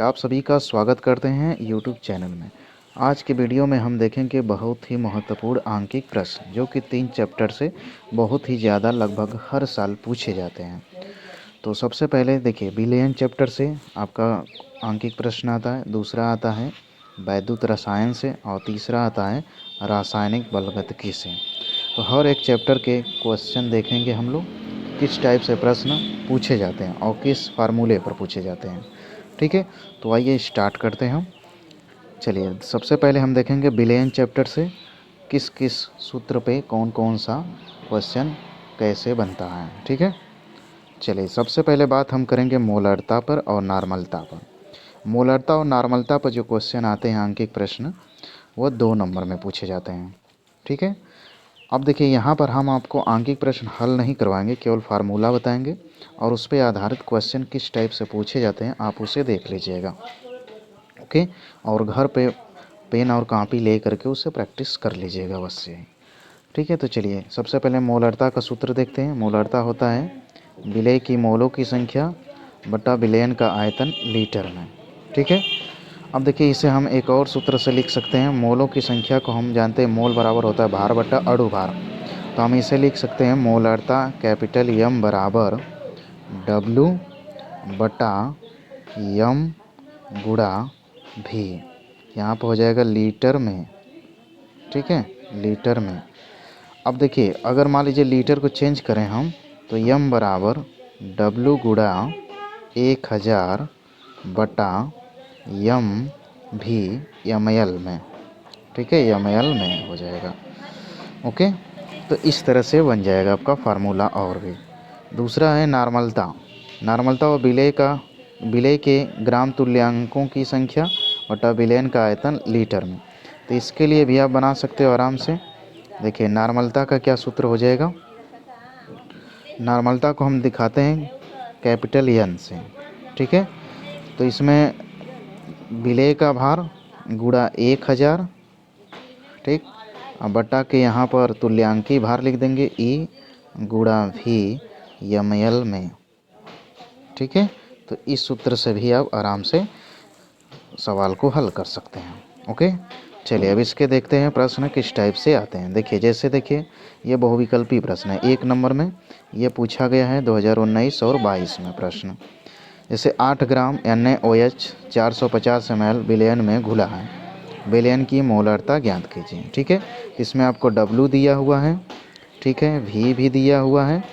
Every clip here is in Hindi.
तो आप सभी का स्वागत करते हैं यूट्यूब चैनल में। आज के वीडियो में हम देखेंगे बहुत ही महत्वपूर्ण आंकिक प्रश्न जो कि 3 चैप्टर से बहुत ही ज़्यादा लगभग हर साल पूछे जाते हैं। तो सबसे पहले देखिए बिलियन चैप्टर से आपका आंकिक प्रश्न आता है, दूसरा आता है वैद्युत रसायन से और तीसरा आता है रासायनिक बलगतिकी से। तो हर एक चैप्टर के क्वेश्चन देखेंगे हम लोग किस टाइप से प्रश्न पूछे जाते हैं और किस फार्मूले पर पूछे जाते हैं। ठीक है, तो आइए स्टार्ट करते हैं हम। चलिए सबसे पहले हम देखेंगे बिलियन चैप्टर से किस किस सूत्र पे कौन कौन सा क्वेश्चन कैसे बनता है। ठीक है, चलिए सबसे पहले बात हम करेंगे मोलरता पर और नॉर्मलता पर। मोलरता और नॉर्मलता पर जो क्वेश्चन आते हैं आंकिक प्रश्न वो 2 नंबर में पूछे जाते हैं। ठीक है, अब देखिए यहाँ पर हम आपको आंकिक प्रश्न हल नहीं करवाएंगे, केवल फार्मूला बताएंगे और उस पर आधारित क्वेश्चन किस टाइप से पूछे जाते हैं आप उसे देख लीजिएगा। ओके, और घर पे पेन और कॉपी ले करके उससे प्रैक्टिस कर लीजिएगा बस यही। ठीक है, तो चलिए सबसे पहले मोलरता का सूत्र देखते हैं। मोलरता होता है विलेय की मोलों की संख्या बटा विलयन का आयतन लीटर में। ठीक है, अब देखिए इसे हम एक और सूत्र से लिख सकते हैं। मोलों की संख्या को हम जानते हैं मोल बराबर होता है भार बटा अणु भार। तो हम इसे लिख सकते हैं मोलरता कैपिटल एम बराबर डब्लू बटा एम गुणा भी। यहाँ पर हो जाएगा लीटर में। ठीक है, लीटर में। अब देखिए अगर मान लीजिए लीटर को चेंज करें हम तो एम बराबर डब्लू गुणा 1000 बटा एम भी एम एल में। ठीक है, एम एल में हो जाएगा। ओके, तो इस तरह से बन जाएगा आपका फार्मूला। और भी दूसरा है नॉर्मलता। नॉर्मलता और विलेय के ग्राम तुल्यांकों की संख्या बटा विलयन का आयतन लीटर में। तो इसके लिए भी आप बना सकते हो आराम से। देखिए नॉर्मलता का क्या सूत्र हो जाएगा। नॉर्मलता को हम दिखाते हैं कैपिटल एन से। ठीक है, तो इसमें विलेय का भार गुणा 1000। ठीक, अब बटा के यहाँ पर तुल्यांकी भार लिख देंगे ई गुणा भी एम एल में। ठीक है, तो इस सूत्र से भी आप आराम से सवाल को हल कर सकते हैं। ओके, चलिए अब इसके देखते हैं प्रश्न किस टाइप से आते हैं। देखिए जैसे देखिए ये बहुविकल्पी प्रश्न है। 1 नंबर में ये पूछा गया है 2019 और 22 में प्रश्न। जैसे 8 ग्राम NaOH 450 ml विलयन में घुला है, विलयन की मोलरता ज्ञात कीजिए। ठीक है, इसमें आपको W दिया हुआ है, ठीक है, V भी दिया हुआ है।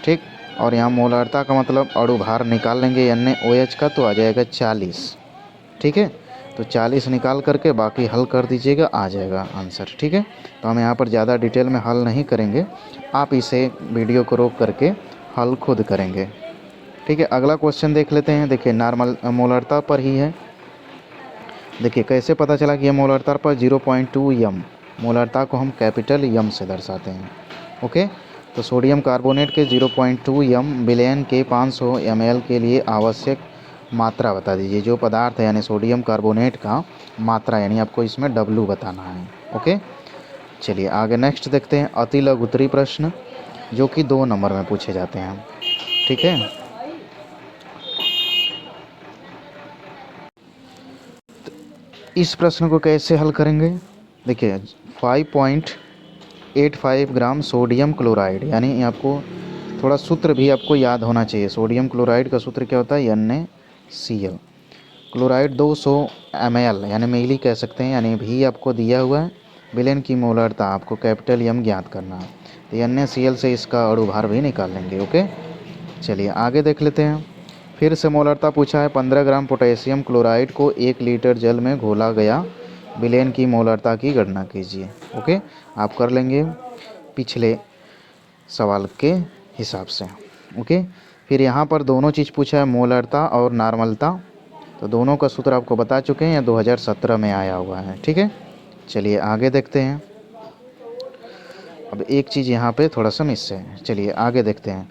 ठीक, और यहाँ मोलरता का मतलब अणु भार निकाल लेंगे NaOH का तो आ जाएगा 40। ठीक है, तो 40 निकाल करके बाकी हल कर दीजिएगा, आ जाएगा आंसर। ठीक है, तो हम यहाँ पर ज़्यादा डिटेल में हल नहीं करेंगे, आप इसे वीडियो को रोक करके हल खुद करेंगे। ठीक है, अगला क्वेश्चन देख लेते हैं। देखिए नॉर्मल मोलरता पर ही है। देखिए कैसे पता चला कि ये मोलरता पर 0.2 एम। मोलरता को हम कैपिटल एम से दर्शाते हैं। ओके, तो सोडियम कार्बोनेट के 0.2 एम विलयन के 500 ml के लिए आवश्यक मात्रा बता दीजिए। जो पदार्थ है यानी सोडियम कार्बोनेट का मात्रा यानी आपको इसमें W बताना है। ओके, चलिए आगे नेक्स्ट देखते हैं अति लघु उत्तरीय प्रश्न जो कि 2 नंबर में पूछे जाते हैं। ठीक है, इस प्रश्न को कैसे हल करेंगे। देखिए 5.85 ग्राम सोडियम क्लोराइड, यानी आपको थोड़ा सूत्र भी आपको याद होना चाहिए। सोडियम क्लोराइड का सूत्र क्या होता है NaCl। क्लोराइड 200 ml यानी मिली कह सकते हैं, यानी भी आपको दिया हुआ है। विलयन की मोलरता आपको कैपिटल एम ज्ञात करना है, तो NaCl से इसका अणु भार भी निकाल लेंगे। ओके, चलिए आगे देख लेते हैं। फिर से मोलरता पूछा है 15 ग्राम पोटेशियम क्लोराइड को 1 लीटर जल में घोला गया, विलयन की मोलरता की गणना कीजिए। ओके, आप कर लेंगे पिछले सवाल के हिसाब से। ओके, फिर यहाँ पर दोनों चीज़ पूछा है मोलरता और नॉर्मलता, तो दोनों का सूत्र आपको बता चुके हैं, 2017 में आया हुआ है। ठीक है, चलिए आगे देखते हैं। अब एक चीज़ यहाँ पे थोड़ा सा मिस है, चलिए आगे देखते हैं।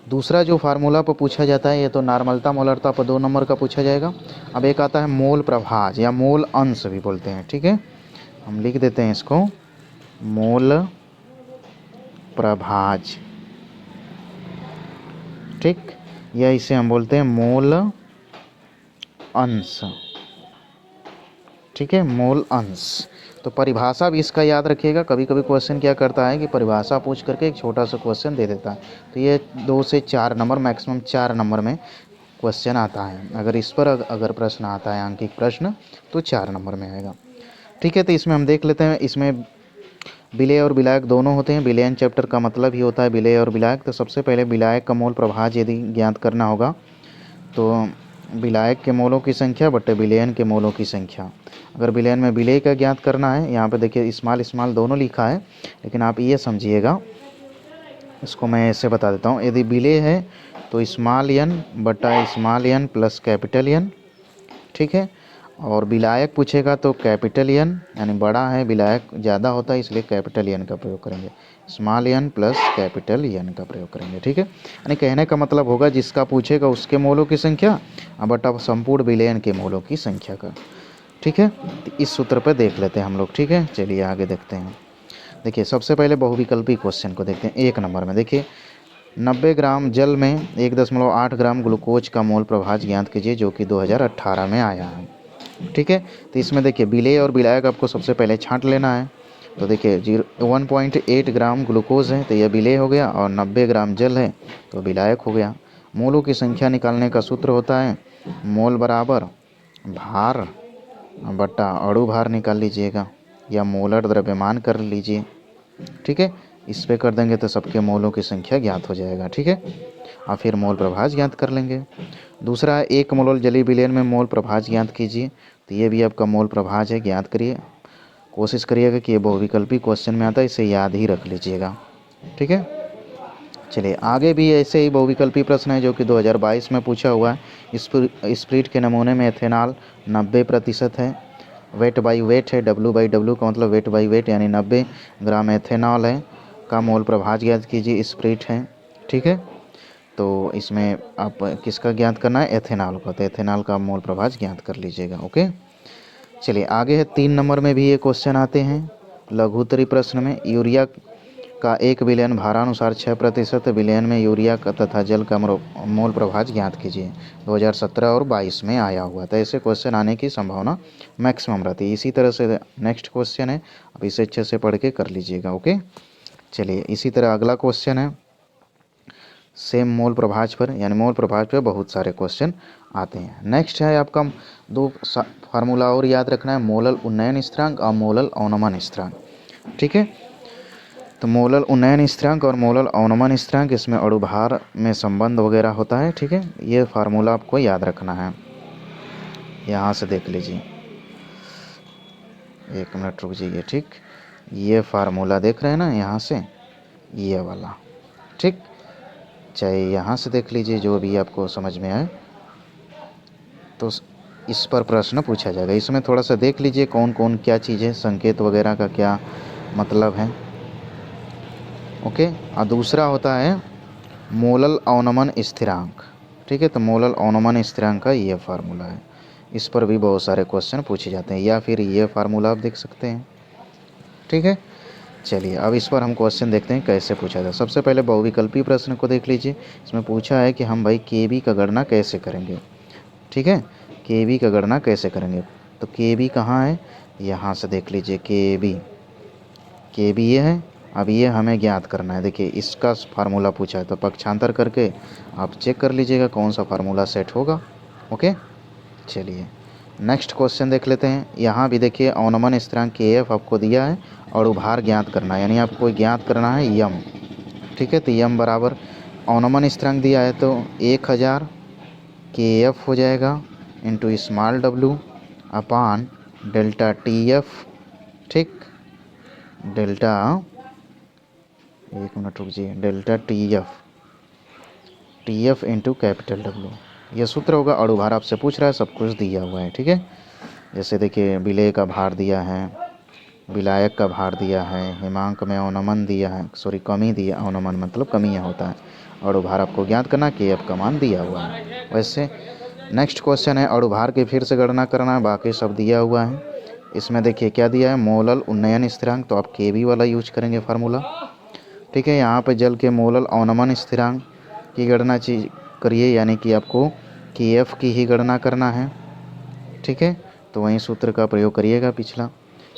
दूसरा जो फार्मूला पर पूछा जाता है ये तो नॉर्मलता मोलरता पर 2 नंबर का पूछा जाएगा। अब एक आता है मोल प्रभाज या मोल अंश भी बोलते हैं। ठीक है, हम लिख देते हैं इसको मोल प्रभाज। ठीक, या इसे हम बोलते हैं मोल अंश, ठीक है, मोल अंश। तो परिभाषा भी इसका याद रखिएगा। कभी कभी क्वेश्चन क्या करता है कि परिभाषा पूछ करके एक छोटा सा क्वेश्चन दे देता है, तो ये 2 से 4 नंबर, मैक्सिमम 4 नंबर में क्वेश्चन आता है। अगर इस पर अगर प्रश्न आता है, आंकिक प्रश्न, तो 4 नंबर में आएगा। ठीक है, तो इसमें हम देख लेते हैं। इसमें विलेय और विलायक दोनों होते हैं। विलयन चैप्टर का मतलब ही होता है विलेय और विलायक। तो सबसे पहले विलायक का मोल प्रभाज यदि ज्ञात करना होगा तो विलायक के मोलों की संख्या बटे विलयन के मोलों की संख्या। अगर विलयन में विलेय का ज्ञात करना है, यहाँ पे देखिए स्मॉल स्मॉल दोनों लिखा है, लेकिन आप ये समझिएगा, इसको मैं ऐसे बता देता हूँ। यदि विलेय है तो स्मॉल एन बटा small n plus capital n, ठीक है। और विलायक पूछेगा तो कैपिटल एन, यानी बड़ा है, विलायक ज़्यादा होता है, इसलिए कैपिटल एन का प्रयोग करेंगे। Small n plus capital n का प्रयोग करेंगे, ठीक है। यानी कहने का मतलब होगा जिसका पूछेगा उसके मोलों की संख्या बटा संपूर्ण विलयन के मोलों की संख्या का, ठीक है। तो इस सूत्र पर देख लेते हैं हम लोग, ठीक है। चलिए आगे देखते हैं। देखिए सबसे पहले बहुविकल्पी क्वेश्चन को देखते हैं। 1 नंबर में देखिए 90 ग्राम जल में 1.8 ग्राम ग्लूकोज का मोल प्रभाज ज्ञात कीजिए, जो कि 2018 में आया है, ठीक है। तो इसमें देखिए विलेय और विलायक आपको सबसे पहले छांट लेना है। तो देखिए 1.8 ग्राम ग्लूकोज है तो यह विलेय हो गया, और 90 ग्राम जल है तो विलायक हो गया। मोलों की संख्या निकालने का सूत्र होता है मोल बराबर भार बटा अणु भार निकाल लीजिएगा, या मोलर द्रव्यमान कर लीजिए, ठीक है। इस पे कर देंगे तो सबके मोलों की संख्या ज्ञात हो जाएगा, ठीक है। और फिर मोल प्रभाज ज्ञात कर लेंगे। दूसरा 1 मोल जलीय विलयन में मोल प्रभाज ज्ञात कीजिए। तो ये भी आपका मोल प्रभाज है, ज्ञात करिए। कोशिश करिएगा कि ये बहुविकल्पी क्वेश्चन में आता है, इसे याद ही रख लीजिएगा, ठीक है। चलिए आगे भी ऐसे ही बहुविकल्पी प्रश्न है जो कि 2022 में पूछा हुआ है। स्प्रिट के नमूने में एथेनॉल 90% है। वेट बाई वेट है, W/W का मतलब वेट बाई वेट, यानी 90 ग्राम एथेनॉल है का मोल प्रभाज ज्ञात कीजिए। स्प्रिट है, ठीक है। तो इसमें आप किसका ज्ञात करना है, एथेनॉल का। तो एथेनॉल का मोल प्रभाज ज्ञात कर लीजिएगा, ओके। चलिए आगे है 3 नंबर में भी ये क्वेश्चन आते हैं लघुत्तरी प्रश्न में। यूरिया का 1 विलयन भारानुसार 6% विलयन में यूरिया का तथा जल का मोल प्रभाज ज्ञात कीजिए। 2017 और 22 में आया हुआ था। ऐसे क्वेश्चन आने की संभावना मैक्सिमम रहती है। इसी तरह से नेक्स्ट क्वेश्चन है, अब इसे अच्छे से पढ़ के कर लीजिएगा, ओके। चलिए इसी तरह अगला क्वेश्चन है सेम मोल प्रभाज पर, यानी मोल प्रभाज पर बहुत सारे क्वेश्चन आते हैं। नेक्स्ट है आपका 2 फार्मूला और याद रखना है, मोलल उन्नयन स्थिरांक और मोलल अवनमन स्थिरांक, ठीक है। तो मोलल उन्नयन स्थिरांक और मोलल अवनमन स्थिरांक, इसमें अणुभार में संबंध वगैरह होता है, ठीक है। ये फार्मूला आपको याद रखना है। यहाँ से देख लीजिए, 1 मिनट रुक जाइए, ठीक। ये फार्मूला देख रहे हैं ना, यहाँ से ये वाला, ठीक। चाहे यहाँ से देख लीजिए, जो भी आपको समझ में आए, तो इस पर प्रश्न पूछा जाएगा। इसमें थोड़ा सा देख लीजिए कौन कौन क्या चीज़ें, संकेत वगैरह का क्या मतलब है, ओके। और दूसरा होता है मोलल अवनमन स्थिरांक, ठीक है। तो मोलल अवनमन स्थिरांक का ये फार्मूला है। इस पर भी बहुत सारे क्वेश्चन पूछे जाते हैं, या फिर ये फार्मूला आप देख सकते हैं, ठीक है। चलिए अब इस पर हम क्वेश्चन देखते हैं कैसे पूछा जाए। सबसे पहले बहुविकल्पी प्रश्न को देख लीजिए। इसमें पूछा है कि हम भाई केबी का गणना कैसे करेंगे, ठीक है। केबी का गणना कैसे करेंगे, तो केबी कहाँ है, यहाँ से देख लीजिए। केबी ये है। अब ये हमें ज्ञात करना है। देखिए इसका फार्मूला पूछा है, तो पक्षांतर करके आप चेक कर लीजिएगा कौन सा फार्मूला सेट होगा, ओके। चलिए नेक्स्ट क्वेश्चन देख लेते हैं। यहाँ भी देखिए अवनमन स्थिरांक KF आपको दिया है और उभार ज्ञात करना है, यानी आपको ज्ञात करना है यम, ठीक है। तो यम बराबर अवनमन स्थिरांक दिया है तो 1000 KF हो जाएगा इंटू स्मॉल w अपान डेल्टा TF, ठीक। डेल्टा, 1 मिनट रुक जाइए, delta TF into capital W, ये सूत्र होगा। और भार आपसे पूछ रहा है, सब कुछ दिया हुआ है, ठीक है। जैसे देखिए विलेय का भार दिया है, विलायक का भार दिया है, हिमांक में अवनमन दिया है, सॉरी कमी दिया, अवनमन मतलब कमी होता है, और भार आपको ज्ञात करना, KF का मान दिया हुआ है। वैसे नेक्स्ट क्वेश्चन है अणुभार की फिर से गणना करना है, बाकी सब दिया हुआ है। इसमें देखिए क्या दिया है, मोलल उन्नयन स्थिरांक, तो आप KB वाला यूज करेंगे फार्मूला, ठीक है। यहाँ पे जल के मोलल अवनमन स्थिरांक की गणना करिए, यानी कि आपको KF की ही गणना करना है, ठीक है, तो वही सूत्र का प्रयोग करिएगा पिछला।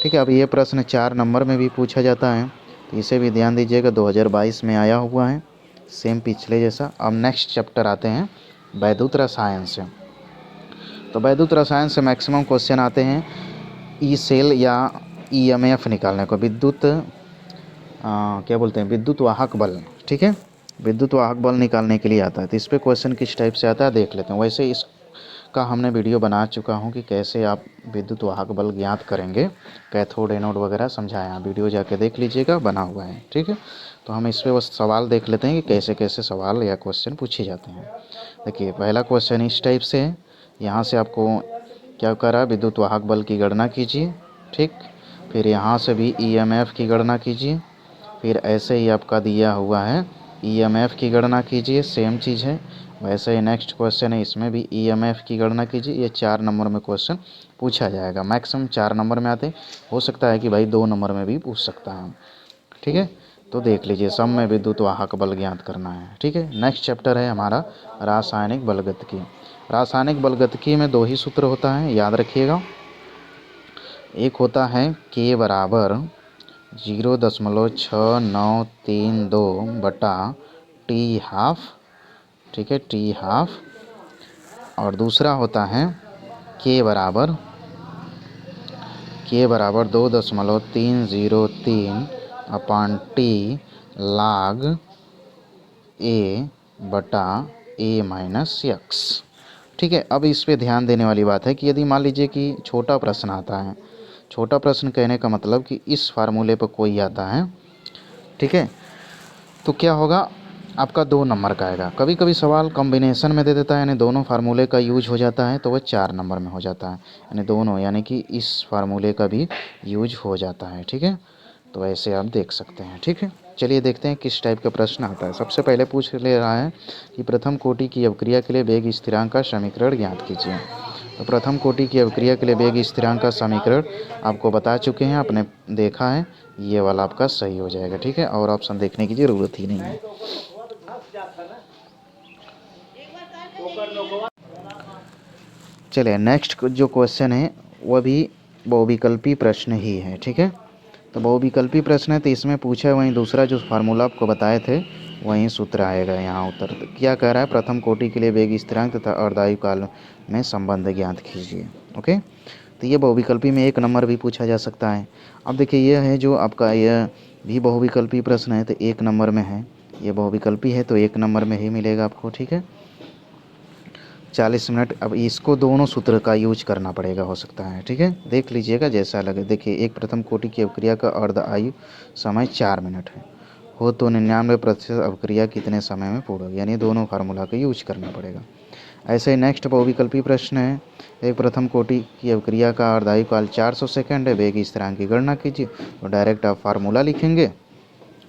ठीक है, अब ये प्रश्न 4 नंबर में भी पूछा जाता है, तो इसे भी ध्यान दीजिएगा, 2022 में आया हुआ है, सेम पिछले जैसा। अब नेक्स्ट चैप्टर आते हैं वैद्युत रसायन से। तो वैद्युत रसायन से मैक्सिमम क्वेश्चन आते हैं ई सेल या ईएमएफ निकालने को, विद्युत क्या बोलते हैं, विद्युत वाहक बल। ठीक है, विद्युत वाहक बल निकालने के लिए आता है। तो इस पर क्वेश्चन किस टाइप से आता है देख लेते हैं। वैसे इसका हमने वीडियो बना चुका हूँ कि कैसे आप विद्युत वाहक बल ज्ञात करेंगे, कैथोड एनोड वगैरह समझाया, वीडियो जाके देख लीजिएगा, बना हुआ है। ठीक है, तो हम इस पर बस सवाल देख लेते हैं कि कैसे कैसे सवाल या क्वेश्चन पूछे जाते हैं। देखिए, पहला क्वेश्चन इस टाइप से है, यहाँ से आपको क्या करा, विद्युत वाहक बल की गणना कीजिए। ठीक, फिर यहाँ से भी ईएमएफ की गणना कीजिए, फिर ऐसे ही आपका दिया हुआ है ईएमएफ की गणना कीजिए, सेम चीज़ है। वैसे ही नेक्स्ट क्वेश्चन है, इसमें भी ईएमएफ की गणना कीजिए। ये 4 नंबर में क्वेश्चन पूछा जाएगा, मैक्सिमम 4 नंबर में आते, हो सकता है कि भाई 2 नंबर में भी पूछ सकता है। ठीक है, तो देख लीजिए, सब में विद्युत वाहक बल ज्ञात करना है। ठीक है, नेक्स्ट चैप्टर है हमारा रासायनिक बलगतिकी। रासायनिक बलगतिकी में 2 ही सूत्र होता है, याद रखिएगा। एक होता है K बराबर 0.6932 बटा टी हाफ। ठीक है, टी हाफ। और दूसरा होता है K बराबर 2.303 अपान टी लाग ए बटा ए माइनस एक्स। ठीक है, अब इस पे ध्यान देने वाली बात है कि यदि मान लीजिए कि छोटा प्रश्न आता है, छोटा प्रश्न कहने का मतलब कि इस फार्मूले पर कोई आता है, ठीक है, तो क्या होगा, आपका 2 नंबर का आएगा। कभी कभी सवाल कॉम्बिनेशन में दे देता है, यानी दोनों फार्मूले का यूज हो जाता है, तो वह 4 नंबर में हो जाता है, यानी दोनों, यानी कि इस फार्मूले का भी यूज हो जाता है। ठीक है, तो ऐसे आप देख सकते हैं। ठीक है, चलिए देखते हैं किस टाइप का प्रश्न आता है। सबसे पहले पूछ ले रहा है कि प्रथम कोटि की अवक्रिया के लिए वेग स्थिरांक का समीकरण ज्ञात कीजिए। तो प्रथम कोटि की अवक्रिया के लिए वेग स्थिरांक का समीकरण आपको बता चुके हैं, आपने देखा है, ये वाला आपका सही हो जाएगा। ठीक है, और ऑप्शन देखने की ज़रूरत ही नहीं है। चलिए, नेक्स्ट जो क्वेश्चन है वह भी बहुविकल्पी प्रश्न ही है। ठीक है, तो बहुविकल्पी प्रश्न है, तो इसमें पूछा है वहीं दूसरा जो फार्मूला आपको बताए थे वहीं सूत्र आएगा यहाँ उत्तर। तो क्या कह रहा है, प्रथम कोटि के लिए वेग स्थिरांक तथा अर्धायु काल में संबंध ज्ञात कीजिए। ओके, तो ये बहुविकल्पी में 1 नंबर भी पूछा जा सकता है। अब देखिए, यह है जो आपका, यह भी बहुविकल्पी प्रश्न है, तो 1 नंबर में है, ये बहुविकल्पी है तो 1 नंबर में ही मिलेगा आपको। ठीक है, 40 मिनट। अब इसको दोनों सूत्र का यूज करना पड़ेगा, हो सकता है। ठीक है, देख लीजिएगा जैसा लगे। देखिए, एक प्रथम कोटि की अवक्रिया का अर्ध आयु समय 4 मिनट है, हो तो 99% अवक्रिया कितने समय में पूर्ण होगी, यानी दोनों फार्मूला का यूज करना पड़ेगा। ऐसे ही नेक्स्ट बहुविकल्पी प्रश्न है, एक प्रथम कोटि की अवक्रिया का अर्ध आयु काल 400 सेकेंड है, वेग स्थिरांक की गणना कीजिए। तो डायरेक्ट आप फार्मूला लिखेंगे,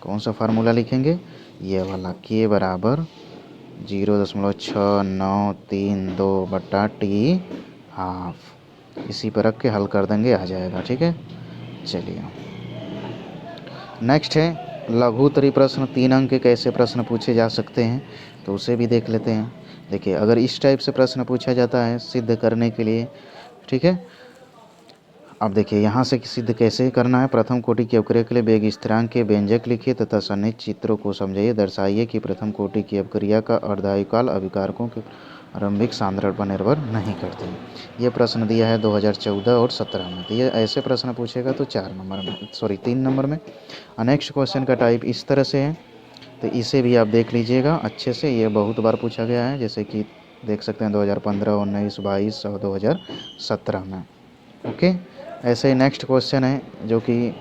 कौन सा फार्मूला लिखेंगे, ये वाला, K बराबर 0.6932 बटा टी हाफ, इसी पर रख के हल कर देंगे, आ जाएगा। ठीक है, चलिए नेक्स्ट है लघु उत्तरीय प्रश्न। 3 अंक के कैसे प्रश्न पूछे जा सकते हैं, तो उसे भी देख लेते हैं। देखिए, अगर इस टाइप से प्रश्न पूछा जाता है सिद्ध करने के लिए, ठीक है, अब देखिए यहाँ से सिद्ध कैसे करना है। प्रथम कोटि की अवक्रिया के लिए वेग स्थिरांक के व्यंजक लिखिए तथा सन्निहित चित्रों को समझाइए। दर्शाइए कि प्रथम कोटि की अवक्रिया का अर्धायुकाल अभिकारकों के आरंभिक सांद्रण पर निर्भर नहीं करती। ये प्रश्न दिया है 2014 और 17 में। तो ये ऐसे प्रश्न पूछेगा तो 4 नंबर में, सॉरी 3 नंबर में। नेक्स्ट क्वेश्चन का टाइप इस तरह से है, तो इसे भी आप देख लीजिएगा अच्छे से, ये बहुत बार पूछा गया है, जैसे कि देख सकते हैं 2015, 19, 22 और 2017 में। ओके, ऐसे ही नेक्स्ट क्वेश्चन है जो कि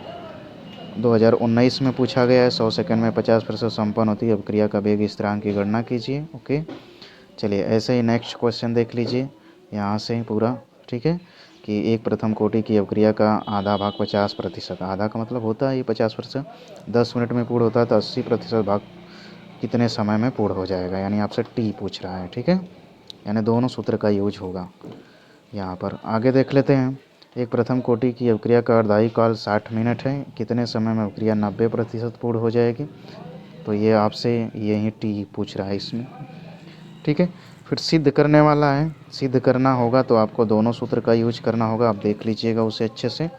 2019 में पूछा गया है, 100 सेकंड में 50% संपन्न होती है अवक्रिया का वेग स्थिरांक की गणना कीजिए। ओके, चलिए ऐसे ही नेक्स्ट क्वेश्चन देख लीजिए यहाँ से पूरा। ठीक है, कि एक प्रथम कोटि की अवक्रिया का आधा भाग 50%, आधा का मतलब होता है ये 50%, 10 मिनट में पूर्ण होता है, तो 80% भाग कितने समय में पूर्ण हो जाएगा, यानी आपसे टी पूछ रहा है। ठीक है, यानी दोनों सूत्र का यूज होगा यहाँ पर। आगे देख लेते हैं, एक प्रथम कोटि की अवक्रिया का अर्धायु काल 60 मिनट है, कितने समय में अवक्रिया 90% पूर्ण हो जाएगी, तो ये आपसे यही टी पूछ रहा है इसमें। ठीक है, फिर सिद्ध करने वाला है। सिद्ध करना होगा तो आपको दोनों सूत्र का यूज करना होगा। आप देख लीजिएगा उसे अच्छे से।